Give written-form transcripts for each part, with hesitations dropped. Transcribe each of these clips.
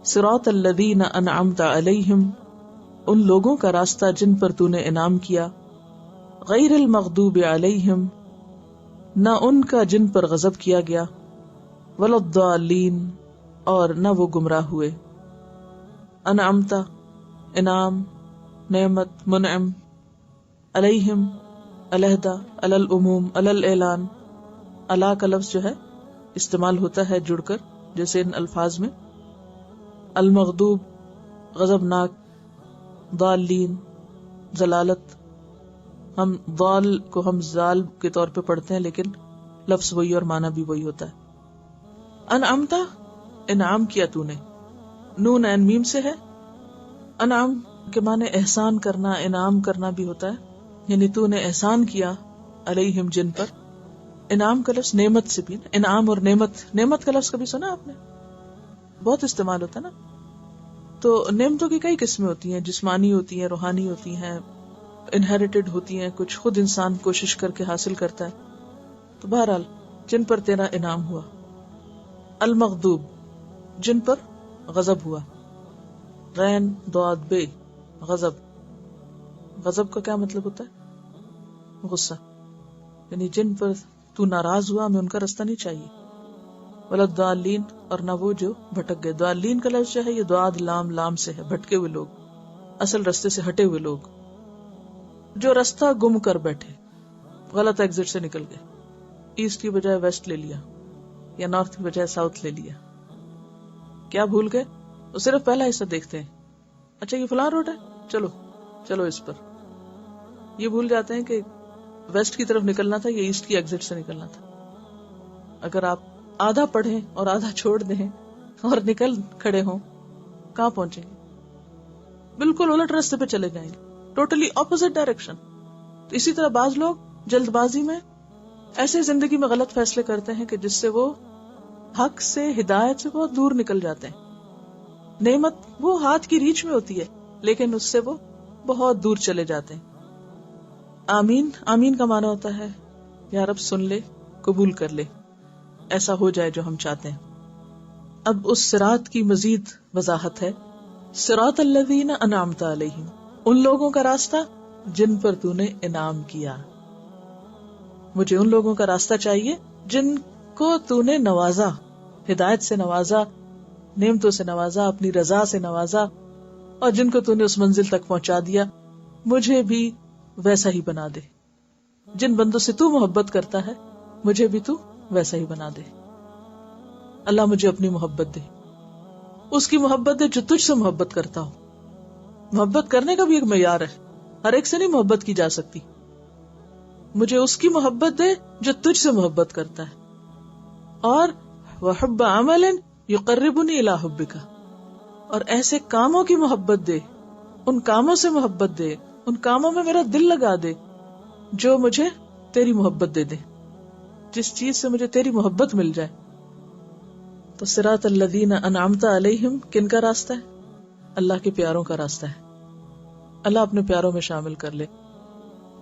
صراط الذین انعمت علیہم، ان لوگوں کا راستہ جن پر تو نے انعام کیا، غیر المغضوب علیہم، نہ ان کا جن پر غضب کیا گیا، ولا الضالین، اور نہ وہ گمراہ ہوئے۔ انعمت انعام، نعمت منعم، علیہم علیحدہ، علی العموم، علی الاعلان، علی کا لفظ جو ہے استعمال ہوتا ہے جڑ کر جیسے ان الفاظ میں، المغضوب غضبناک، ضالین ضلالت، ہم ضال کو ہم زال کے طور پہ پڑھتے ہیں لیکن لفظ وہی اور معنی بھی وہی ہوتا ہے۔ انعمتا انعام کیا تو نے، نون عین میم سے ہے۔ انعام کے معنی احسان کرنا، انعام کرنا بھی ہوتا ہے، یعنی تو نے احسان کیا علیہم جن پر۔ انعام کا لفظ نعمت سے بھی، انعام اور نعمت، نعمت کا لفظ کبھی سنا آپ نے؟ بہت استعمال ہوتا ہے نا۔ تو نعمتوں کی کئی قسمیں ہوتی ہیں، جسمانی ہوتی ہیں، روحانی ہوتی ہیں، انہیریٹڈ ہوتی ہیں، کچھ خود انسان کوشش کر کے حاصل کرتا ہے۔ تو بہرحال جن پر تیرا انعام ہوا۔ المغضوب جن پر غضب ہوا، غین ضاد بے، غضب، غضب کا کیا مطلب ہوتا ہے؟ غصہ، یعنی جن پر تو ناراض ہوا، ہمیں ان کا راستہ نہیں چاہیے۔ ولا الضالین، اور نہ وہ جو بھٹک گئے۔ ضالین کا لفظ جو ہے یہ ضاد لام لام سے ہے، بھٹکے ہوئے لوگ، اصل رستے سے ہٹے ہوئے لوگ، جو رستہ گم کر بیٹھے، غلط ایگزٹ سے نکل گئے، ایسٹ کی بجائے ویسٹ لے لیا یا نارتھ کی بجائے ساؤتھ لے لیا۔ کیا بھول گئے؟ وہ صرف پہلا حصہ دیکھتے ہیں، اچھا یہ فلاں روڈ ہے، چلو چلو اس پر۔ یہ بھول جاتے ہیں کہ ویسٹ کی طرف نکلنا تھا یا ایسٹ کی ایگزٹ سے نکلنا تھا۔ اگر آپ آدھا پڑھیں اور آدھا چھوڑ دیں اور نکل کھڑے ہوں، کہاں پہنچیں گے؟ بالکل الٹ راستے پہ چلے جائیں گے، ٹوٹلی اپوزٹ ڈائریکشن۔ تو اسی طرح بعض لوگ جلد بازی میں ایسے زندگی میں غلط فیصلے کرتے ہیں کہ جس سے وہ حق سے، ہدایت سے بہت دور نکل جاتے ہیں۔ نعمت وہ ہاتھ کی ریچ میں ہوتی ہے لیکن اس سے وہ بہت دور چلے جاتے ہیں۔ آمین، آمین کا معنی ہوتا ہے یا رب سن لے، قبول کر لے، ایسا ہو جائے جو ہم چاہتے ہیں۔ اب اس صراط کی مزید وضاحت ہے۔ صراط الذین انعمت علیہم، ان لوگوں کا راستہ جن پر تو نے انعام کیا۔ مجھے ان لوگوں کا راستہ چاہیے جن کو تو نے نوازا، ہدایت سے نوازا، نعمتوں سے نوازا، اپنی رضا سے نوازا، اور جن کو تو نے اس منزل تک پہنچا دیا۔ مجھے بھی ویسا ہی بنا دے۔ جن بندوں سے تو محبت کرتا ہے مجھے بھی تو ویسا ہی بنا دے۔ اللہ مجھے اپنی محبت دے، اس کی محبت دے جو تجھ سے محبت کرتا ہو۔ محبت کرنے کا بھی ایک معیار ہے، ہر ایک سے نہیں محبت کی جا سکتی۔ مجھے اس کی محبت دے جو تجھ سے محبت کرتا ہے، اور وحب عمل یقربنی الی حبک، اور ایسے کاموں کی محبت دے، ان کاموں سے محبت دے، ان کاموں میں میرا دل لگا دے جو مجھے تیری محبت دے دے، جس چیز سے مجھے تیری محبت مل جائے۔ تو صراط الذین انعمت علیہم کن کا راستہ ہے؟ اللہ کے پیاروں کا راستہ ہے۔ اللہ اپنے پیاروں میں شامل کر لے۔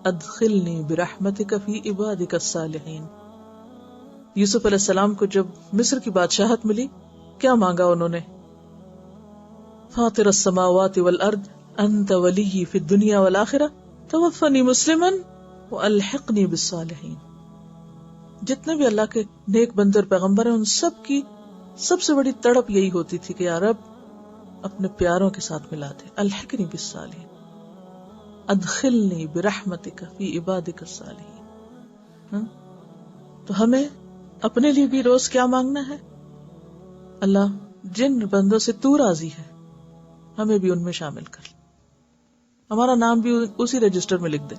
ادخلنی برحمتک فی عبادک الصالحین۔ یوسف علیہ السلام کو جب مصر کی بادشاہت ملی، کیا مانگا انہوں نے؟ فاطر السماوات والارض انت ولی فی الدنیا والآخرہ توفنی مسلما والحقنی بالصالحین۔ جتنے بھی اللہ کے نیک بندے اور پیغمبر ہیں، ان سب کی سب سے بڑی تڑپ یہی ہوتی تھی کہ یا رب اپنے پیاروں کے ساتھ ملا دے، الحقنی بالصالحین، ادخلنی برحمتک فی عبادک الصالحین۔ تو ہمیں اپنے لیے بھی روز کیا مانگنا ہے؟ اللہ جن بندوں سے تو راضی ہے ہمیں بھی ان میں شامل کر، ہمارا نام بھی اسی رجسٹر میں لکھ دے،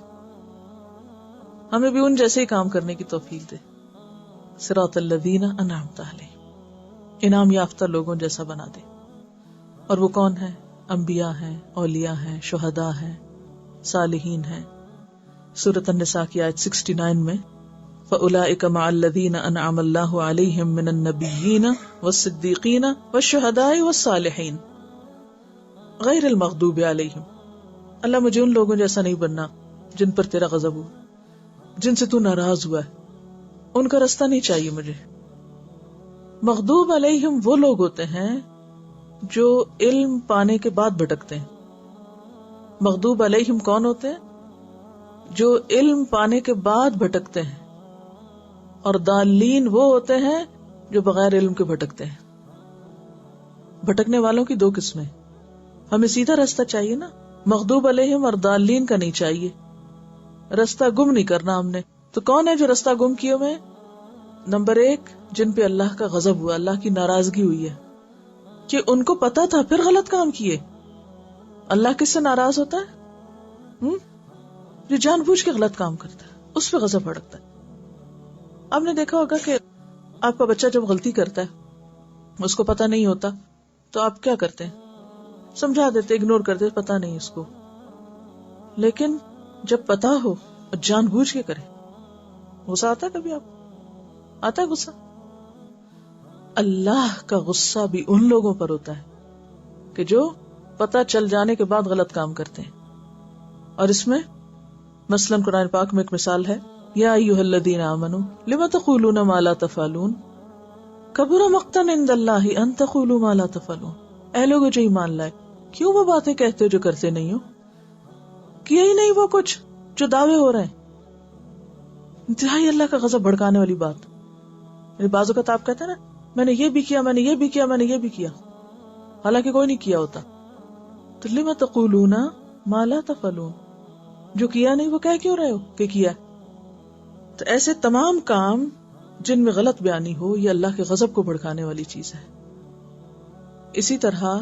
ہمیں بھی ان جیسے ہی کام کرنے کی توفیق دے۔ صراط الذین انعمت علیہم، انعام یافتہ لوگوں جیسا بنا دے۔ اور وہ کون ہے؟ انبیاء ہیں، اولیاء ہیں، شہداء ہیں، صالحین ہیں۔ سورۃ النساء کی آیت 69 میں فَأُولَئِكَ مَعَ الَّذِينَ أَنْعَمَ اللَّهُ عَلَيْهِمْ مِنَ النَّبِيِّينَ وَالصِّدِّيقِينَ وَالشُّهَدَاءِ وَالصَّالِحِينَ غیر المغضوب علیہم۔ اللہ مجھے ان لوگوں جیسا نہیں بننا جن پر تیرا غضب ہو، جن سے تو ناراض ہوا ہے، ان کا راستہ نہیں چاہیے مجھے۔ مغضوب علیہم وہ لوگ ہوتے ہیں جو علم پانے کے بعد بھٹکتے ہیں. مغضوب علیہم کون ہوتے ہیں؟ جو علم پانے کے بعد بھٹکتے ہیں. اور ضالین وہ ہوتے ہیں جو بغیر علم کے بھٹکتے ہیں. بھٹکنے والوں کی دو قسمیں. ہمیں سیدھا راستہ چاہیے نا، مغضوب علیہم اور ضالین کا نہیں چاہیے. راستہ گم نہیں کرنا ہم نے. تو کون ہے جو راستہ گم کیے ہوئے؟ نمبر 1، جن پہ اللہ کا غضب ہوا، اللہ کی ناراضگی ہوئی ہے، کہ ان کو پتا تھا پھر غلط کام کیے. اللہ کس سے ناراض ہوتا ہے؟ جو جان بوجھ کے غلط کام کرتا ہے اس پہ غضب بھڑکتا ہے. آپ نے دیکھا ہوگا کہ آپ کا بچہ جب غلطی کرتا ہے، اس کو پتا نہیں ہوتا، تو آپ کیا کرتے ہیں؟ سمجھا دیتے، اگنور کرتے، پتا نہیں اس کو. لیکن جب پتا ہو اور جان بوجھ کے کرے، غصہ آتا ہے؟ کبھی آپ آتا ہے غصہ؟ اللہ کا غصہ بھی ان لوگوں پر ہوتا ہے کہ جو پتا چل جانے کے بعد غلط کام کرتے ہیں. اور اس میں مثلاً قرآن پاک میں ایک مثال ہے، یا ایھا الذین آمنوا لم تقولون ما لا تفعلون کبر مقتا عند اللہ ان تقولوا ما لا تفعلون. اے لوگو جو ایمان لائے، کیوں وہ باتیں کہتے ہو جو کرتے نہیں ہو؟ کیا ہی نہیں وہ کچھ جو دعوے ہو رہے ہیں. انتہائی اللہ کا غضب بھڑکانے والی بات. یعنی بعض اوقات آپ کہتے ہیں نا، میں نے یہ بھی کیا، میں نے یہ بھی کیا، میں نے یہ بھی کیا، حالانکہ کوئی نہیں کیا ہوتا. تو لم تقولون ما لا تفعلون، جو کیا نہیں وہ کہہ کیوں رہے ہو کہ کیا؟ تو ایسے تمام کام جن میں غلط بیانی ہو، یہ اللہ کے غضب کو بھڑکانے والی چیز ہے. اسی طرح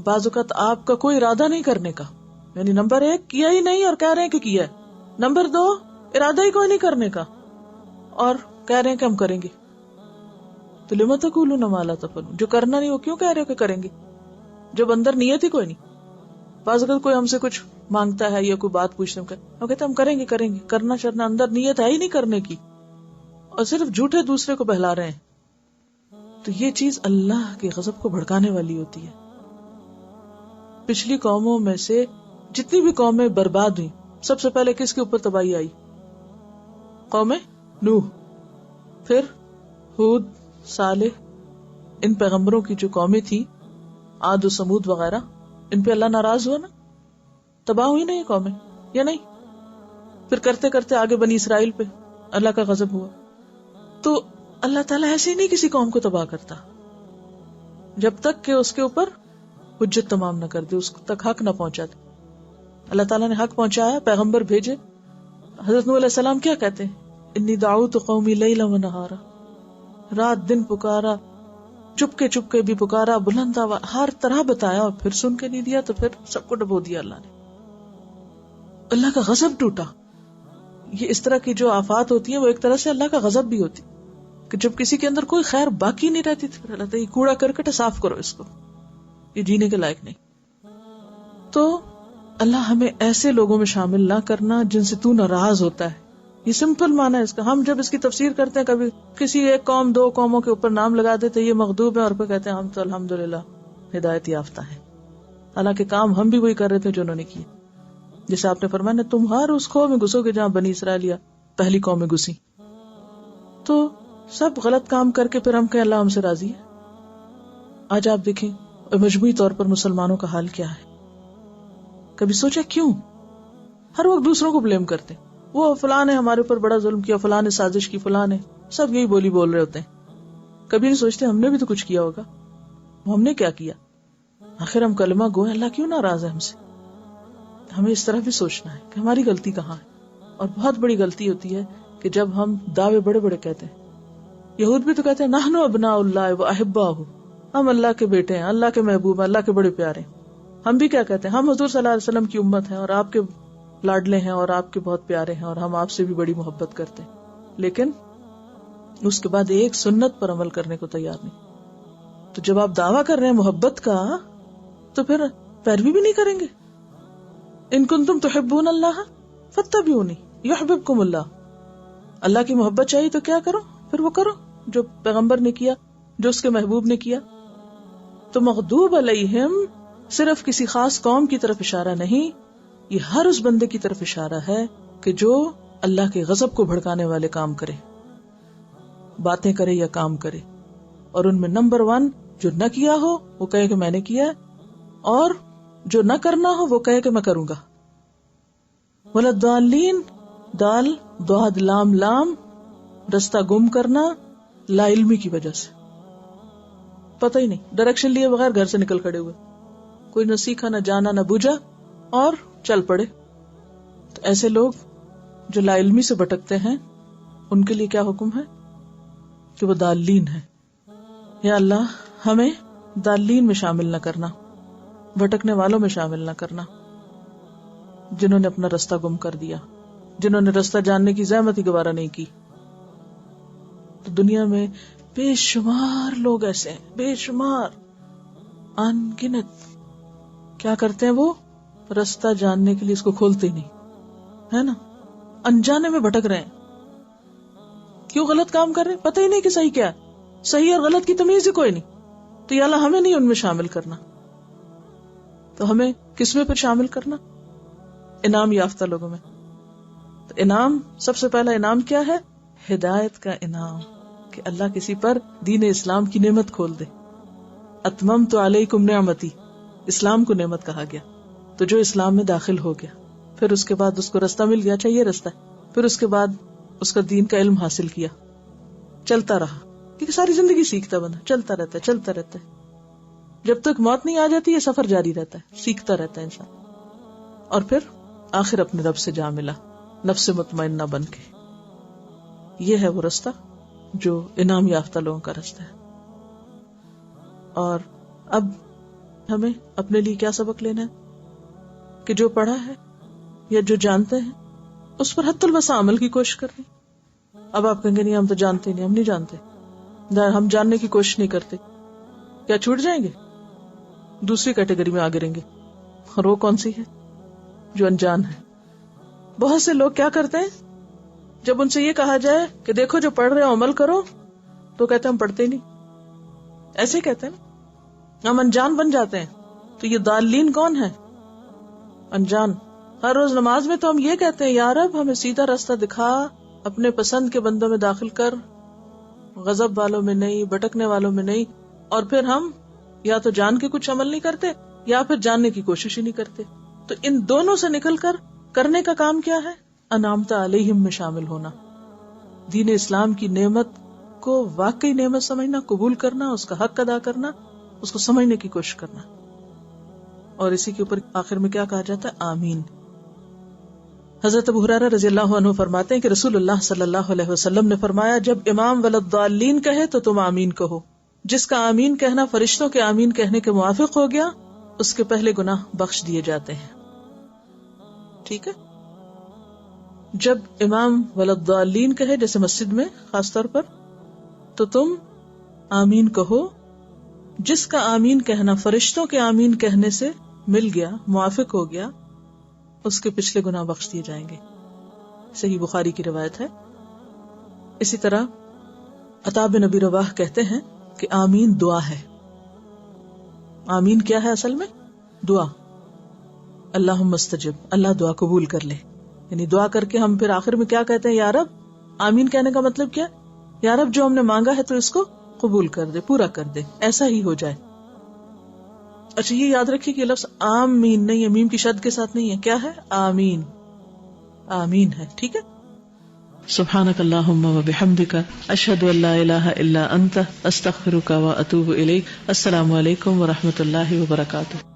بعض اوقات آپ کا کوئی ارادہ نہیں کرنے کا، یعنی نمبر 1 کیا ہی نہیں اور کہہ رہے ہیں کہ کیا ہے. نمبر 2 ارادہ ہی کوئی نہیں کرنے کا اور کہہ رہے ہیں کہ ہم کریں گے. تو لم تقولون ما لا تفعلون، جو کرنا نہیں وہ کیوں کہہ رہے ہو کہ کریں گے جب اندر نیت ہی کوئی نہیں. بعض اوقات کوئی ہم سے کچھ مانگتا ہے یا کوئی بات پوچھتے ہیں، ہم کہتے ہیں ہم کریں گے کریں گے، کرنا چرنا اندر نیت ہے ہی نہیں کرنے کی، اور صرف جھوٹے دوسرے کو بہلا رہے ہیں. تو یہ چیز اللہ کے غضب کو بھڑکانے والی ہوتی ہے. پچھلی قوموں میں سے جتنی بھی قومیں برباد ہوئی، سب سے پہلے کس کے اوپر تباہی آئی؟ قوم نوح، پھر ہود، صالح، ان پیغمبروں کی جو قومیں تھی، عاد و سمود وغیرہ، ان پہ اللہ ناراض ہوا نا، تباہ ہوئی نا یہ قومیں یا نہیں؟ پھر کرتے کرتے آگے بنی اسرائیل پہ اللہ کا غضب ہوا. تو اللہ تعالیٰ ایسے ہی نہیں کسی قوم کو تباہ کرتا جب تک کہ اس کے اوپر حجت تمام نہ کر دے، اس تک حق نہ پہنچا دے. اللہ تعالیٰ نے حق پہنچایا، پیغمبر بھیجے. حضرت نوح علیہ السلام کیا کہتے ہیں؟ انی دعوت قومی لیلا و نہارا، رات دن پکارا، چپ کے بھی پکارا، بلند آواز، ہر طرح بتایا، اور پھر سن کے نہیں دیا تو پھر سب کو ڈبو دیا اللہ نے. اللہ کا غضب ٹوٹا. یہ اس طرح کی جو آفات ہوتی ہیں وہ ایک طرح سے اللہ کا غضب بھی ہوتی کہ جب کسی کے اندر کوئی خیر باقی نہیں رہتی تو اللہ تعالیٰ یہ کوڑا کرکٹ صاف کرو، اس کو، یہ جینے کے لائق نہیں. تو اللہ ہمیں ایسے لوگوں میں شامل نہ کرنا جن سے تو ناراض ہوتا ہے. یہ سمپل معنی ہے اس کا. ہم جب اس کی تفسیر کرتے ہیں، کبھی کسی ایک قوم 2 قوموں کے اوپر نام لگا دیتے یہ مغضوب ہے، اور پھر کہتے ہیں ہم تو الحمدللہ ہدایت یافتہ ہیں، حالانکہ کام ہم بھی وہی کر رہے تھے جو انہوں نے کیا. جیسے آپ نے فرمایا تم ہر اس قوم میں گھسو گے جہاں بنی اسرائیل پہلی قوم میں گھسی. تو سب غلط کام کر کے پھر ہم کہیں اللہ ہم سے راضی ہے. آج آپ دیکھیں مجموعی طور پر مسلمانوں کا حال کیا ہے. کبھی سوچا کیوں ہر وقت دوسروں کو بلیم کرتے؟ وہ فلاں نے ہمارے اوپر بڑا ظلم کیا، فلاں نے سازش کی، فلاں نے، سب یہی بولی بول رہے ہوتے ہیں. کبھی نہیں سوچتے ہم نے بھی تو کچھ کیا ہوگا، ہم نے کیا کیا؟ آخر ہم کلمہ گو ہیں، اللہ کیوں ناراض ہے ہم سے؟ ہمیں اس طرح بھی سوچنا ہے کہ ہماری غلطی کہاں ہے. اور بہت بڑی غلطی ہوتی ہے کہ جب ہم دعوے بڑے بڑے کہتے ہیں. یہود بھی تو کہتے ہیں نحن ابناء اللہ و احباہ، ہم اللہ کے بیٹے ہیں، اللہ کے محبوب ہیں، اللہ کے بڑے پیارے ہیں. ہم بھی کیا کہتے ہیں؟ ہم حضور صلی اللہ علیہ وسلم کی امت ہیں اور آپ کے لاڈلے ہیں اور آپ کے بہت پیارے ہیں اور ہم آپ سے بھی بڑی محبت کرتے ہیں. لیکن اس کے بعد ایک سنت پر عمل کرنے کو تیار نہیں. تو جب آپ دعویٰ کر رہے ہیں محبت کا تو پھر پیروی بھی نہیں کریں گے. ان کنتم تحبون اللہ فاتبعونی یحببکم اللہ. اللہ کی محبت چاہیے تو کیا کرو؟ پھر وہ کرو جو پیغمبر نے کیا، جو اس کے محبوب نے کیا. تو مغضوب علیہم صرف کسی خاص قوم کی طرف اشارہ نہیں، یہ ہر اس بندے کی طرف اشارہ ہے کہ جو اللہ کے غضب کو بھڑکانے والے کام کرے، باتیں کرے یا کام کرے. اور ان میں نمبر 1 جو نہ کیا ہو وہ کہے کہ میں نے کیا ہے، اور جو نہ کرنا ہو وہ کہے کہ میں کروں گا. ولا الضالین، دال ضاد لام لام، رستہ گم کرنا لا علمی کی وجہ سے، پتہ ہی نہیں، ڈائریکشن لیے بغیر گھر سے نکل کھڑے ہوئے، کوئی نہ سیکھا نہ جانا نہ بوجھا اور چل پڑے. تو ایسے لوگ جو لا علمی سے بھٹکتے ہیں ان کے لیے کیا حکم ہے کہ وہ دالین ہیں. یا اللہ ہمیں دالین میں شامل نہ کرنا، بھٹکنے والوں میں شامل نہ کرنا، جنہوں نے اپنا رستہ گم کر دیا، جنہوں نے رستہ جاننے کی زحمت ہی گوارا نہیں کی. تو دنیا میں بے شمار لوگ ایسے ہیں، بے شمار، ان گنت. کیا کرتے ہیں وہ؟ رستہ جاننے کے لیے اس کو کھولتے ہی نہیں، ہے نا، انجانے میں بھٹک رہے ہیں. کیوں غلط کام کر رہے ہیں؟ پتہ ہی نہیں کہ صحیح کیا ہے، صحیح اور غلط کی تمیز ہی کوئی نہیں. تو یا اللہ ہمیں نہیں ان میں شامل کرنا. تو ہمیں کس میں پھر شامل کرنا؟ انعام یافتہ لوگوں میں. تو انعام، سب سے پہلا انعام کیا ہے؟ ہدایت کا انعام، کہ اللہ کسی پر دین اسلام کی نعمت کھول دے. اتممت علیکم نعمتی، اسلام کو نعمت کہا گیا. تو جو اسلام میں داخل ہو گیا، پھر اس کے بعد اس کو رستہ مل گیا، چاہیے رستہ، پھر اس کے بعد اس کا دین کا علم حاصل کیا، چلتا رہا، کیونکہ ساری زندگی سیکھتا بنا، چلتا رہتا ہے چلتا رہتا ہے، جب تک موت نہیں آ جاتی یہ سفر جاری رہتا ہے، سیکھتا رہتا ہے انسان. اور پھر آخر اپنے رب سے جا ملا نفس مطمئنہ بن کے. یہ ہے وہ رستہ جو انعام یافتہ لوگوں کا رستہ ہے. اور اب ہمیں اپنے لیے کیا سبق لینا ہے کہ جو پڑھا ہے یا جو جانتے ہیں اس پر حتی الوسع عمل کی کوشش کر رہے ہیں. اب آپ کہیں گے نہیں ہم تو جانتے نہیں، ہم نہیں جانتے، ہم جاننے کی کوشش نہیں کرتے، کیا چھوٹ جائیں گے؟ دوسری کیٹیگری میں آگے رہیں گے. اور وہ کون سی ہے؟ جو انجان ہے. بہت سے لوگ کیا کرتے ہیں، جب ان سے یہ کہا جائے کہ دیکھو جو پڑھ رہے ہو عمل کرو، تو کہتے ہیں ہم پڑھتے ہی نہیں. ایسے کہتے ہیں، ہم انجان بن جاتے ہیں. تو یہ ضالین کون ہے؟ انجان. ہر روز نماز میں تو ہم یہ کہتے ہیں یا رب ہمیں سیدھا راستہ دکھا، اپنے پسند کے بندوں میں داخل کر، غضب والوں میں نہیں، بھٹکنے والوں میں نہیں. اور پھر ہم یا تو جان کے کچھ عمل نہیں کرتے یا پھر جاننے کی کوشش ہی نہیں کرتے. تو ان دونوں سے نکل کر کرنے کا کام کیا ہے؟ انعمت علیہم میں شامل ہونا، دین اسلام کی نعمت کو واقعی نعمت سمجھنا، قبول کرنا، اس کا حق ادا کرنا، اس کو سمجھنے کی کوشش کرنا. اور اسی کے اوپر آخر میں کیا کہا جاتا ہے؟ آمین. حضرت ابو ہریرہ رضی اللہ عنہ فرماتے ہیں کہ رسول اللہ صلی اللہ علیہ وسلم نے فرمایا، جب امام وللضالین کہے تو تم آمین کہو. جس کا آمین کہنا فرشتوں کے آمین کہنے کے موافق ہو گیا، اس کے پہلے گناہ بخش دیے جاتے ہیں. ٹھیک ہے. جب امام وللضالین کہے، جیسے مسجد میں خاص طور پر، تو تم آمین کہو. جس کا آمین کہنا فرشتوں کے آمین کہنے سے مل گیا، موافق ہو گیا، اس کے پچھلے گناہ بخش دیے جائیں گے. صحیح بخاری کی روایت ہے. اسی طرح عطا بن ابی رواح کہتے ہیں کہ آمین دعا ہے. آمین کیا ہے اصل میں؟ دعا. اللہم استجب، اللہ دعا قبول کر لے. یعنی دعا کر کے ہم پھر آخر میں کیا کہتے ہیں؟ یا رب. آمین کہنے کا مطلب کیا؟ یا رب جو ہم نے مانگا ہے تو اس کو قبول کر دے، پورا کر دے، ایسا ہی ہو جائے. اچھا یہ یاد رکھیے کہ لفظ آمین نہیں ہے، میم کی شد کے ساتھ نہیں ہے. کیا ہے؟ آمین. آمین ہے. ٹھیک ہے. سبحانک اللہم و بحمدک، اشہد ان لا الہ الا انت، استغفرک و اتوب الیک. السلام علیکم و رحمۃ اللہ وبرکاتہ.